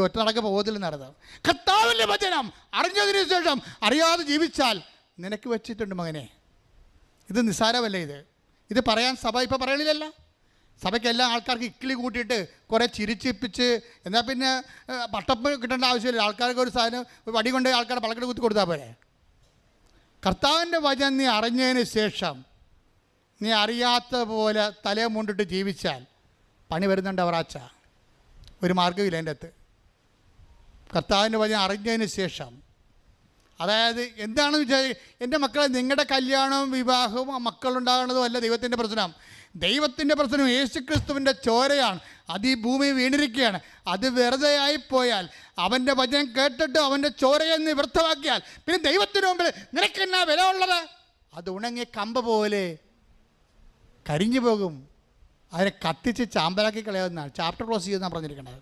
ഒറ്റ നടക്ക് പോകത്തില്ല നടന്നത്. കർത്താവിൻ്റെ വചനം അറിഞ്ഞതിന് ശേഷം അറിയാതെ ജീവിച്ചാൽ നിനക്ക് വെച്ചിട്ടുണ്ട് മകനെ. ഇത് നിസ്സാരമല്ലേ? ഇത് പറയാൻ സഭ ഇപ്പോൾ പറയണില്ലല്ല. സഭയ്ക്ക് എല്ലാ ആൾക്കാർക്ക് ഇക്കിളി കൂട്ടിയിട്ട് കുറേ ചിരിച്ചിപ്പിച്ച് എന്നാൽ പിന്നെ പട്ടപ്പ് കിട്ടേണ്ട ആവശ്യമില്ല. ആൾക്കാർക്ക് ഒരു സാധനം വടി കൊണ്ട് ആൾക്കാരുടെ പളക്കെട്ട് കുത്തി കൊടുത്താൽ പോരെ. കർത്താവിൻ്റെ വചനം നീ അറിഞ്ഞതിന് ശേഷം നീ അറിയാത്ത പോലെ തലയെ മുണ്ടിട്ട് ജീവിച്ചാൽ പണി വരുന്നുണ്ട് അവറാച്ച. ഒരു മാർഗ്ഗമില്ല എൻ്റെ അകത്ത്. കർത്താവിൻ്റെ വചനം അറിഞ്ഞതിന് ശേഷം, അതായത് എന്താണെന്ന് വെച്ചാൽ എൻ്റെ മക്കളെ, നിങ്ങളുടെ കല്യാണവും വിവാഹവും മക്കളുണ്ടാകുന്നതും അല്ല ദൈവത്തിൻ്റെ പ്രശ്നം. ദൈവത്തിൻ്റെ പ്രശ്നം യേശുക്രിസ്തുവിൻ്റെ ചോരയാണ്. അത് ഈ ഭൂമി വീണിരിക്കുകയാണ്. അത് വെറുതെ ആയിപ്പോയാൽ, അവൻ്റെ വചനം കേട്ടിട്ട് അവൻ്റെ ചോരയെ നീ വ്യർത്ഥമാക്കിയാൽ പിന്നെ ദൈവത്തിന് മുമ്പിൽ നിനക്കെന്നാ വില ഉള്ളത്? അത് ഉണങ്ങിയ കമ്പ് പോലെ കരിഞ്ഞു പോകും. അതിനെ കത്തിച്ച് ചാമ്പലാക്കി കളയാവുന്നതാണ്. ചാപ്റ്റർ ക്ലോസ് ചെയ്യുന്നതാണ് പറഞ്ഞിരിക്കുന്നത്.